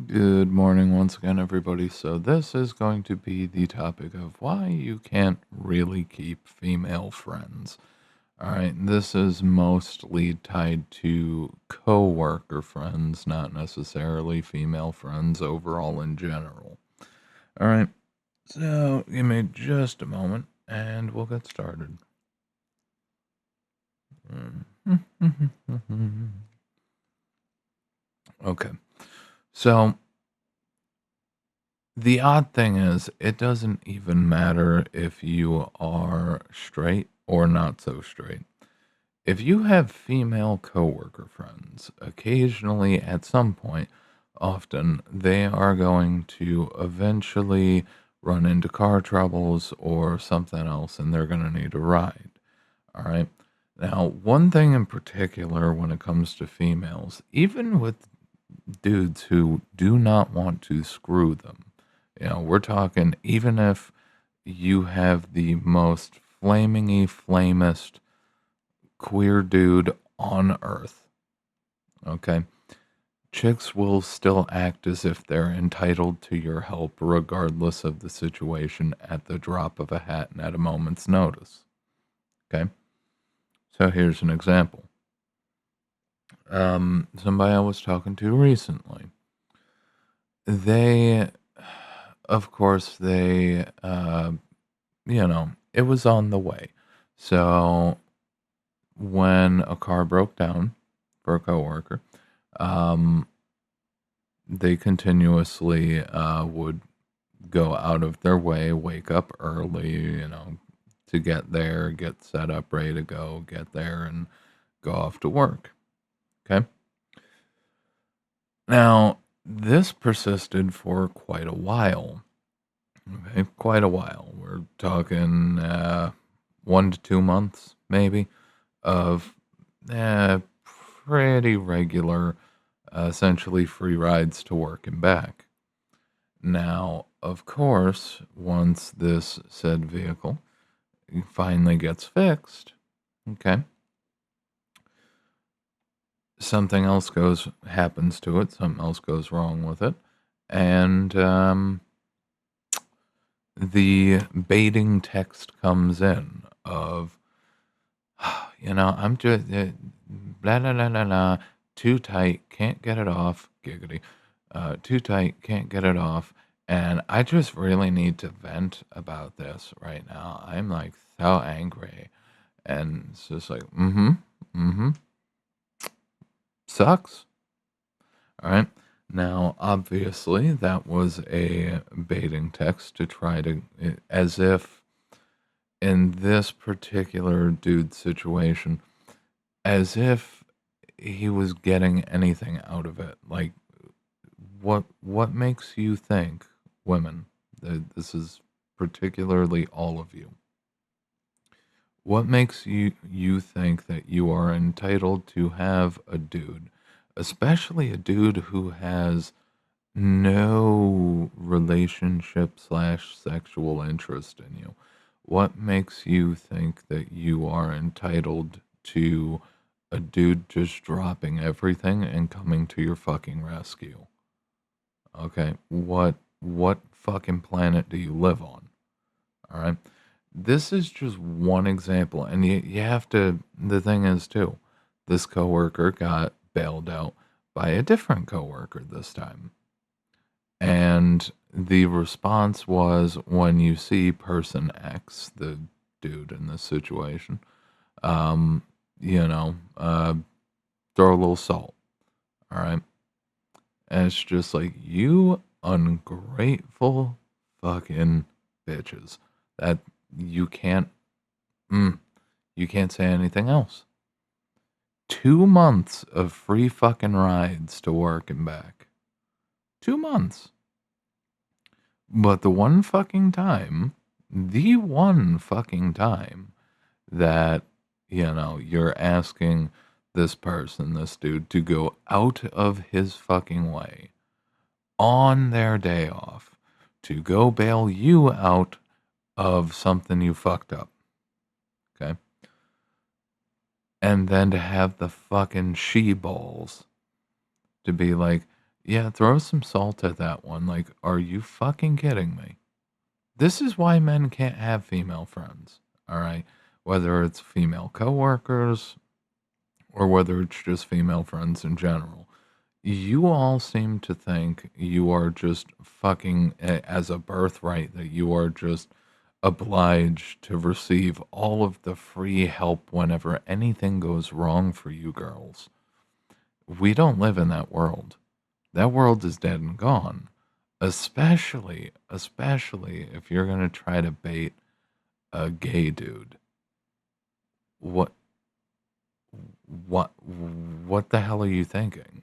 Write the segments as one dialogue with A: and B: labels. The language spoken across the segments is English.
A: Good morning once again, everybody. So, this is going to be the topic of why you can't really keep female friends. All right, this is mostly tied to coworker friends, not necessarily female friends overall in general. All right, so give me just a moment and we'll get started. Okay, so the odd thing is, it doesn't even matter if you are straight or not so straight. If you have female coworker friends, occasionally at some point, often they are going to eventually run into car troubles or something else and they're going to need a ride. All right. Now, one thing in particular when it comes to females, even with dudes who do not want to screw them. We're talking even if you have the most flamingy, flamest queer dude on earth, okay? Chicks will still act as if they're entitled to your help regardless of the situation at the drop of a hat and at a moment's notice, okay? So here's an example. Somebody I was talking to recently, they of course, it was on the way. So when a car broke down for a coworker, um, they continuously would go out of their way, wake up early, to get there, get set up, ready to go, get there, and go off to work. Okay. Now, this persisted for quite a while. Okay, quite a while. We're talking 1 to 2 months, maybe, of pretty regular, essentially free rides to work and back. Now, of course, once this said vehicle finally gets fixed, okay, something else happens to it, something else goes wrong with it, and the baiting text comes in of, I'm just blah blah blah blah blah, too tight, can't get it off, giggity, too tight, can't get it off, and I just really need to vent about this right now. I'm like so angry, and it's just like, mm-hmm, sucks. All right. Now, obviously, that was a baiting text to try to, as if in this particular dude's situation, as if he was getting anything out of it. Like, what makes you think, women, that this is particularly all of you, what makes you think that you are entitled to have a dude, especially a dude who has no relationship slash sexual interest in you? What makes you think that you are entitled to a dude just dropping everything and coming to your fucking rescue? Okay, what fucking planet do you live on? All right. This is just one example, and you have to. The thing is, too, this coworker got bailed out by a different coworker this time. And the response was when you see person X, the dude in this situation, um, you know, uh, throw a little salt. All right. And it's just like, you ungrateful fucking bitches. That you can't, mm, you can't say anything else. 2 months of free fucking rides to work and back. 2 months. But the one fucking time that, you're asking this person, this dude, to go out of his fucking way on their day off to go bail you out of something you fucked up. Okay. And then to have the fucking she balls to be like, Yeah, throw some salt at that one. Like, are you fucking kidding me? This is why men can't have female friends. All right. Whether it's female coworkers or whether it's just female friends in general. You all seem to think you are just fucking as a birthright, that you are just obliged to receive all of the free help whenever anything goes wrong for you girls. We don't live in that world. That world is dead and gone. Especially if you're gonna try to bait a gay dude. What what the hell are you thinking?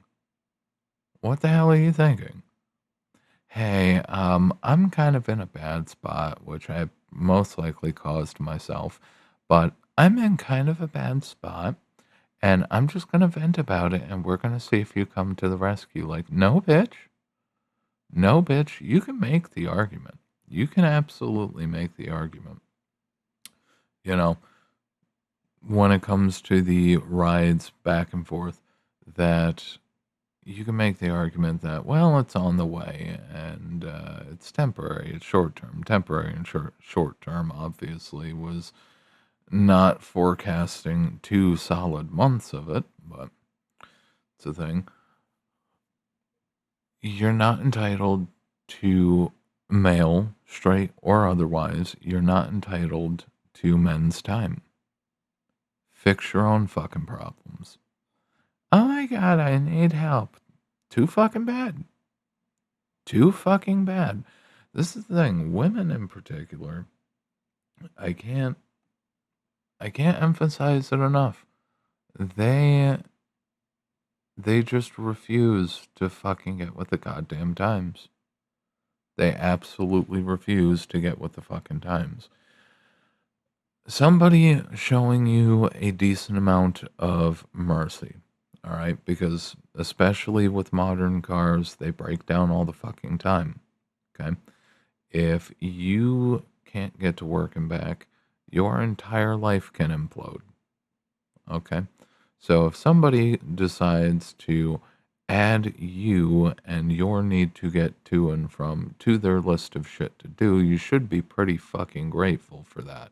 A: What the hell are you thinking? Hey, I'm kind of in a bad spot, which I most likely caused myself, but I'm in kind of a bad spot, and I'm just gonna vent about it, and we're gonna see if you come to the rescue. Like, no, bitch. No, bitch. You can make the argument. You can absolutely make the argument. You know, when it comes to the rides back and forth, that you can make the argument that, well, it's on the way and it's temporary, it's short term. Temporary and short term, obviously, was not forecasting 2 solid months of it, but it's a thing. You're not entitled to, male, straight or otherwise, you're not entitled to men's time. Fix your own fucking problems. Oh my god, I need help. Too fucking bad. Too fucking bad. This is the thing, women in particular, I can't I can't emphasize it enough. They they just refuse to fucking get with the goddamn times. They absolutely refuse to get with the fucking times. Somebody showing you a decent amount of mercy, all right? Because especially with modern cars, they break down all the fucking time, okay? If you can't get to work and back, your entire life can implode. Okay. So if somebody decides to add you and your need to get to and from to their list of shit to do, you should be pretty fucking grateful for that.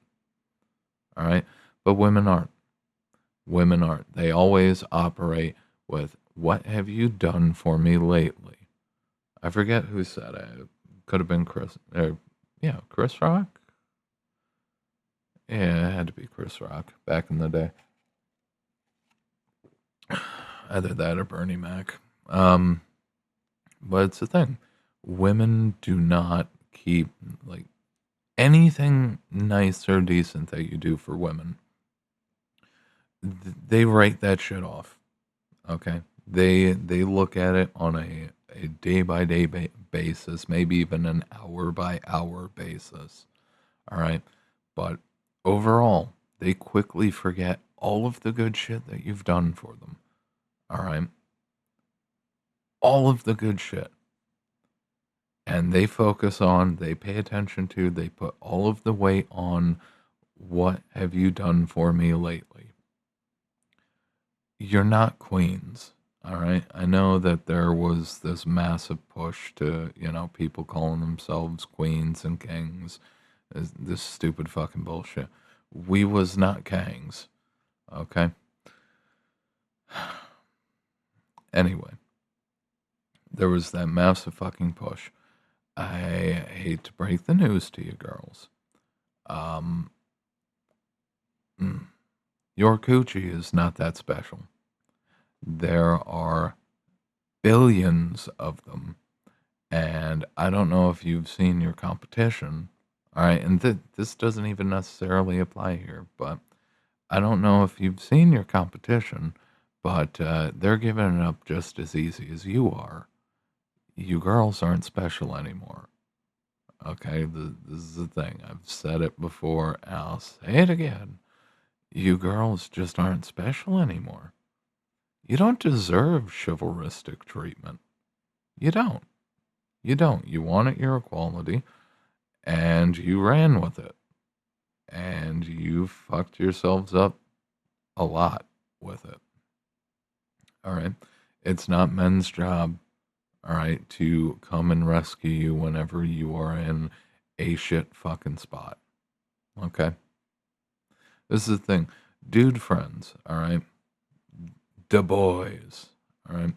A: All right. But women aren't. Women aren't. They always operate with, what have you done for me lately? I forget who said it. It could have been Chris. Yeah, Chris Rock. Yeah, it had to be Chris Rock back in the day. Either that or Bernie Mac. Um, but it's the thing. Women do not keep, like, anything nice or decent that you do for women. They write that shit off. Okay, they look at it on a day by day basis, maybe even an hour by hour basis. All right, but overall, they quickly forget all of the good shit that you've done for them. All right, all of the good shit. And they pay attention to, they put all of the weight on, what have you done for me lately? You're not queens, all right? I know that there was this massive push to, people calling themselves queens and kings. This stupid fucking bullshit. We was not kings, okay? Anyway, there was that massive fucking push. I hate to break the news to you girls. Um, your coochie is not that special. There are billions of them, and I don't know if you've seen your competition. All right, and this doesn't even necessarily apply here, but I don't know if you've seen your competition, but they're giving it up just as easy as you are. You girls aren't special anymore. Okay, this is the thing. I've said it before, and I'll say it again. You girls just aren't special anymore. You don't deserve chivalristic treatment. You don't. You don't. You wanted your equality, and you ran with it. And you fucked yourselves up a lot with it. All right? It's not men's job, all right, to come and rescue you whenever you are in a shit fucking spot. Okay? This is the thing. Dude friends, all right? Da boys, all right?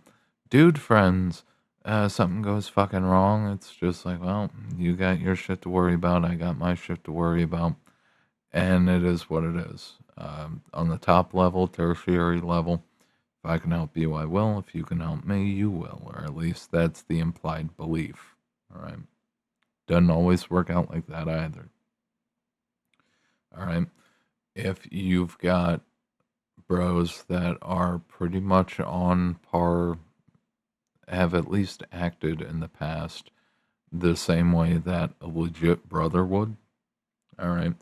A: Dude friends, something goes fucking wrong. It's just like, well, you got your shit to worry about. I got my shit to worry about. And it is what it is. On the top level, tertiary level, if I can help you, I will. If you can help me, you will. Or at least that's the implied belief. All right. Doesn't always work out like that either. All right. If you've got bros that are pretty much on par, have at least acted in the past the same way that a legit brother would. All right.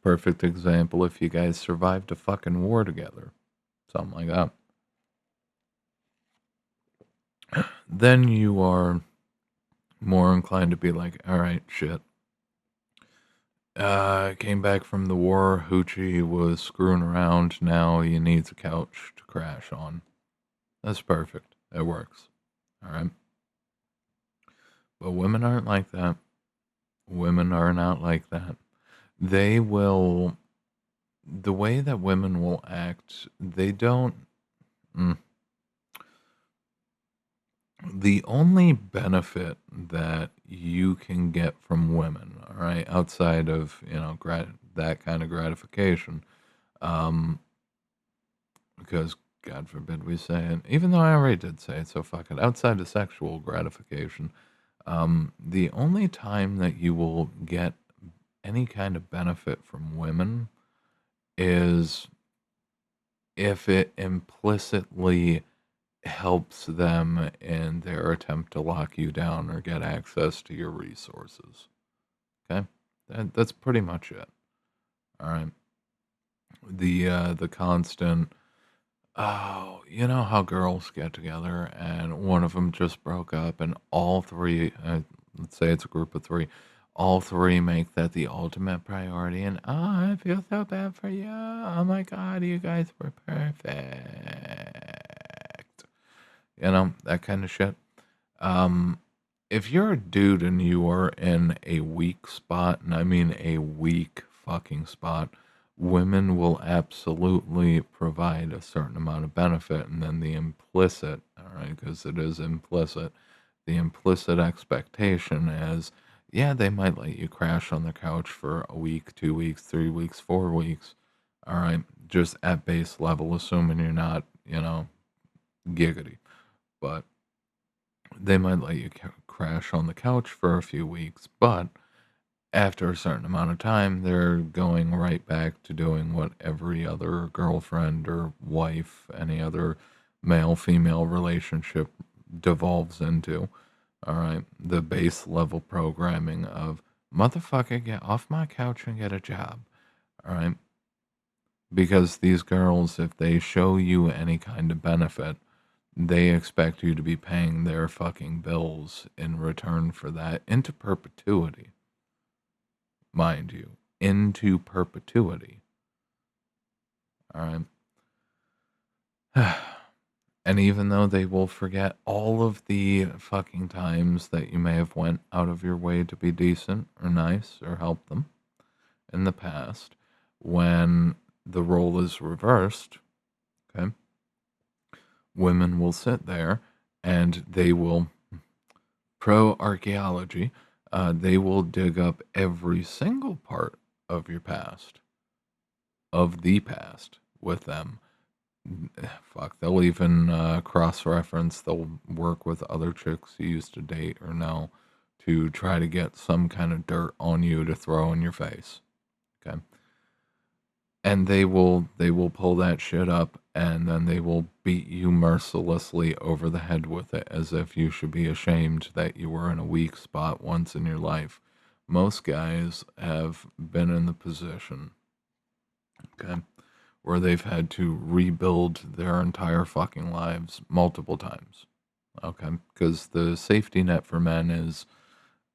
A: Perfect example if you guys survived a fucking war together, something like that. Then you are more inclined to be like, all right, shit. Came back from the war. Hoochie was screwing around. Now he needs a couch to crash on. That's perfect. It works. All right. But women aren't like that. Women are not like that. They will, the way that women will act, they don't. Mm, the only benefit that you can get from women, all right, outside of, that kind of gratification, um, because God forbid we say it, even though I already did say it, so fuck it, outside of sexual gratification, the only time that you will get any kind of benefit from women is if it implicitly helps them in their attempt to lock you down or get access to your resources. Okay, that's pretty much it. All right. The constant. Oh, you know how girls get together and one of them just broke up, and all three, let's say it's a group of three, all three make that the ultimate priority. And I feel so bad for you. Oh my God, you guys were perfect. That kind of shit. Um, if you're a dude and you are in a weak spot, and I mean a weak fucking spot, women will absolutely provide a certain amount of benefit, and then the implicit, all right, because it is implicit, the implicit expectation is, yeah, they might let you crash on the couch for a week, 2 weeks, 3 weeks, 4 weeks, all right, just at base level, assuming you're not, giggity, but they might let you crash on the couch for a few weeks, but after a certain amount of time, they're going right back to doing what every other girlfriend or wife, any other male female relationship devolves into. All right. The base level programming of motherfucker, get off my couch and get a job. All right. Because these girls, if they show you any kind of benefit, they expect you to be paying their fucking bills in return for that into perpetuity, mind you, into perpetuity. All right. And even though they will forget all of the fucking times that you may have went out of your way to be decent or nice or help them in the past, when the role is reversed, okay, women will sit there and they will pro archaeology, they will dig up every single part of your past, of the past, with them. Fuck, they'll even cross reference, they'll work with other chicks you used to date or know to try to get some kind of dirt on you to throw in your face. Okay. And they will pull that shit up and then they will beat you mercilessly over the head with it as if you should be ashamed that you were in a weak spot once in your life. Most guys have been in the position, okay, where they've had to rebuild their entire fucking lives multiple times. Okay, because the safety net for men is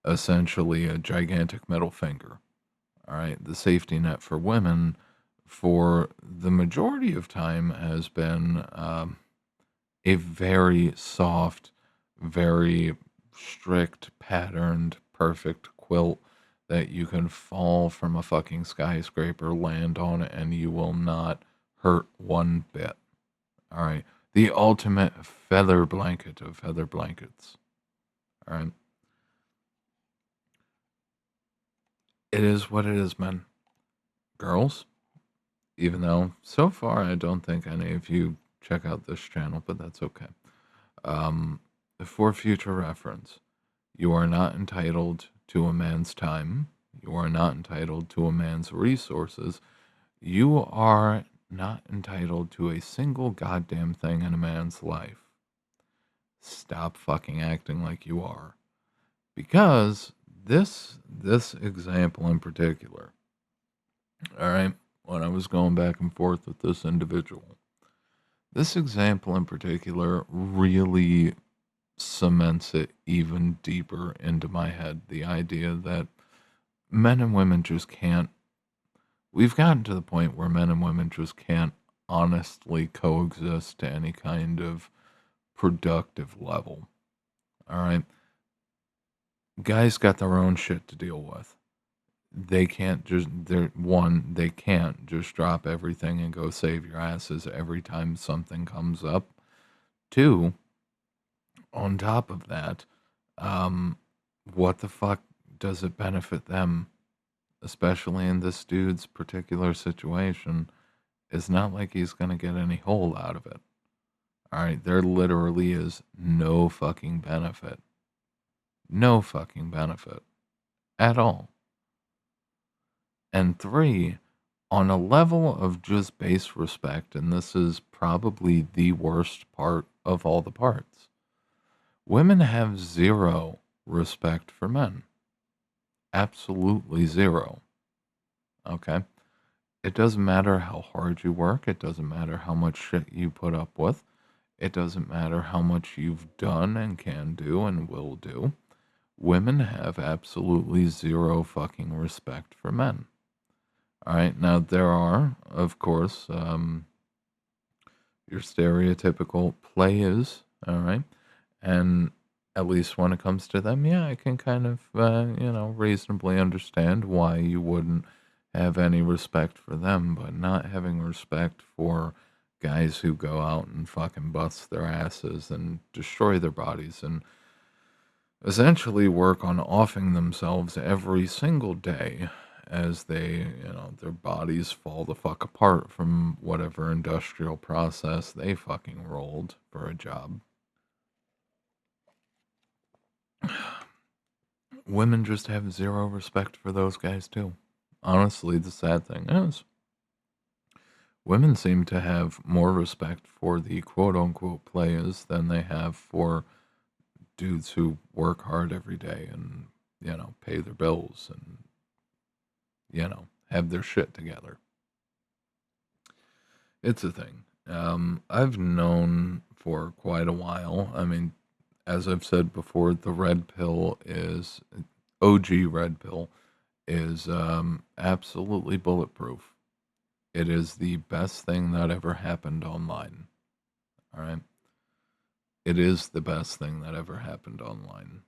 A: essentially a gigantic middle finger. All right, the safety net for women for the majority of time has been a very soft, very strict, patterned, perfect quilt that you can fall from a fucking skyscraper, land on it, and you will not hurt one bit. All right. The ultimate feather blanket of feather blankets. All right. It is what it is, man. Girls, even though so far I don't think any of you check out this channel, but that's okay. Um, for future reference, you are not entitled to a man's time. You are not entitled to a man's resources. You are not entitled to a single goddamn thing in a man's life. Stop fucking acting like you are. Because this example in particular, all right, when I was going back and forth with this individual, this example in particular really cements it even deeper into my head. The idea that men and women just can't, we've gotten to the point where men and women just can't honestly coexist to any kind of productive level. All right. Guys got their own shit to deal with. They can't just, they can't just drop everything and go save your asses every time something comes up. Two, on top of that, um, what the fuck does it benefit them, especially in this dude's particular situation? It's not like he's going to get any hold out of it. All right, there literally is no fucking benefit. No fucking benefit at all. And three, on a level of just base respect, and this is probably the worst part of all the parts, women have zero respect for men. Absolutely zero. Okay? It doesn't matter how hard you work. It doesn't matter how much shit you put up with. It doesn't matter how much you've done and can do and will do. Women have absolutely zero fucking respect for men. All right. Now, there are, of course, your stereotypical players. All right. And at least when it comes to them, yeah, I can kind of, reasonably understand why you wouldn't have any respect for them, but not having respect for guys who go out and fucking bust their asses and destroy their bodies and essentially work on offing themselves every single day as they, their bodies fall the fuck apart from whatever industrial process they fucking rolled for a job. Women just have zero respect for those guys too. Honestly, the sad thing is, women seem to have more respect for the quote unquote players than they have for dudes who work hard every day and, pay their bills and, have their shit together. It's a thing. I've known for quite a while. I mean, as I've said before, the red pill is OG red pill is absolutely bulletproof. It is the best thing that ever happened online. All right. It is the best thing that ever happened online.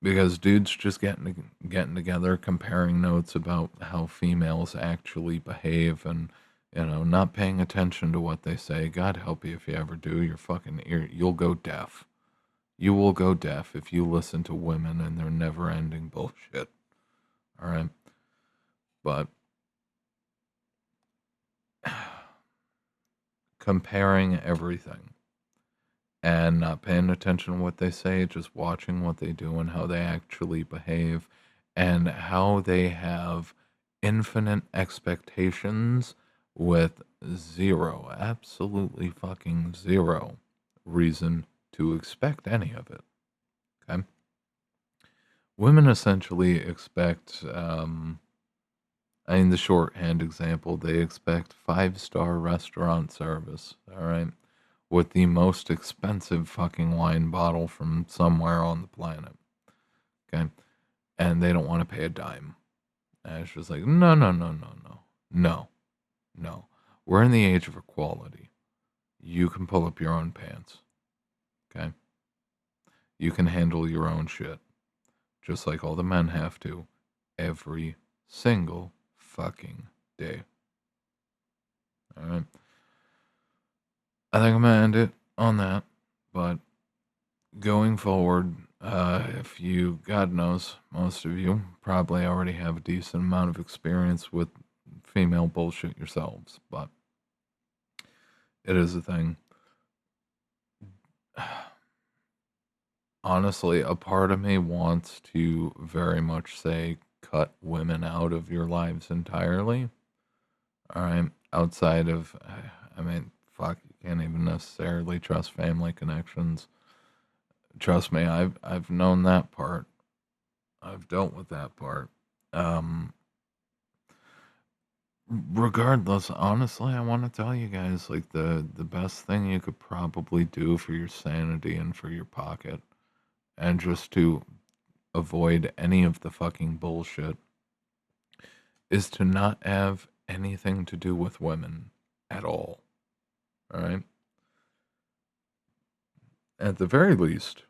A: Because dudes just getting together, comparing notes about how females actually behave, and not paying attention to what they say. God help you if you ever do. Your fucking ear, you'll go deaf. You will go deaf if you listen to women and their never-ending bullshit. All right, but comparing everything and not paying attention to what they say, just watching what they do and how they actually behave, and how they have infinite expectations with zero, absolutely fucking zero reason to expect any of it. Okay? Women essentially expect, the shorthand example, they expect five-star restaurant service, all right? With the most expensive fucking wine bottle from somewhere on the planet. Okay. And they don't want to pay a dime. And it's just like, no, no, no, no, no. No, no. We're in the age of equality. You can pull up your own pants. Okay. You can handle your own shit, just like all the men have to, every single fucking day. All right. I think I'm gonna end it on that. But going forward, if you, God knows, most of you probably already have a decent amount of experience with female bullshit yourselves, but it is a thing. Honestly, a part of me wants to very much say cut women out of your lives entirely. All right. Outside of, I mean, fuck, you can't even necessarily trust family connections. Trust me, I've known that part. I've dealt with that part. Um, Regardless, honestly, I want to tell you guys like the best thing you could probably do for your sanity and for your pocket, and just to avoid any of the fucking bullshit, is to not have anything to do with women at all. All right. At the very least,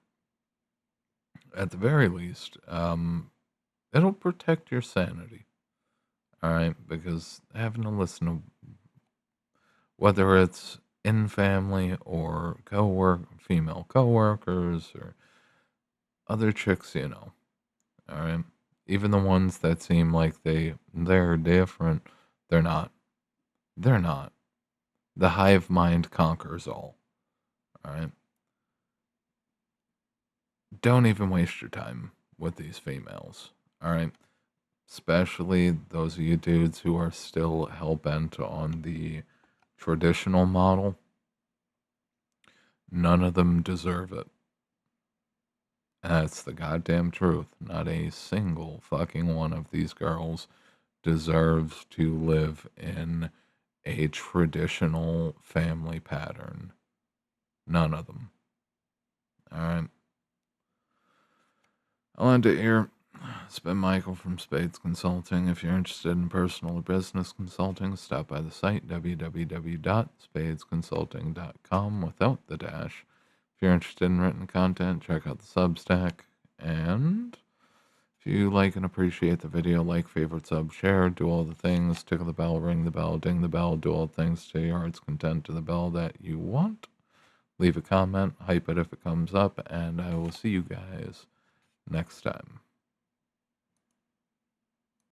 A: at the very least, it'll protect your sanity. All right, because having to listen to whether it's in family or female coworkers or other chicks, all right, even the ones that seem like they're different, they're not. They're not. The hive mind conquers all. All right. Don't even waste your time with these females. All right. Especially those of you dudes who are still hell bent on the traditional model. None of them deserve it. That's the goddamn truth. Not a single fucking one of these girls deserves to live in a traditional family pattern. None of them. All right. I'll end it here. It's been Michael from Spades Consulting. If you're interested in personal or business consulting, stop by the site www.spadesconsulting.com without the dash. If you're interested in written content, check out the Substack. And if you like and appreciate the video, like, favorite, sub, share, do all the things, tickle the bell, ring the bell, ding the bell, do all the things to your heart's content to the bell that you want. Leave a comment, hype it if it comes up, and I will see you guys next time.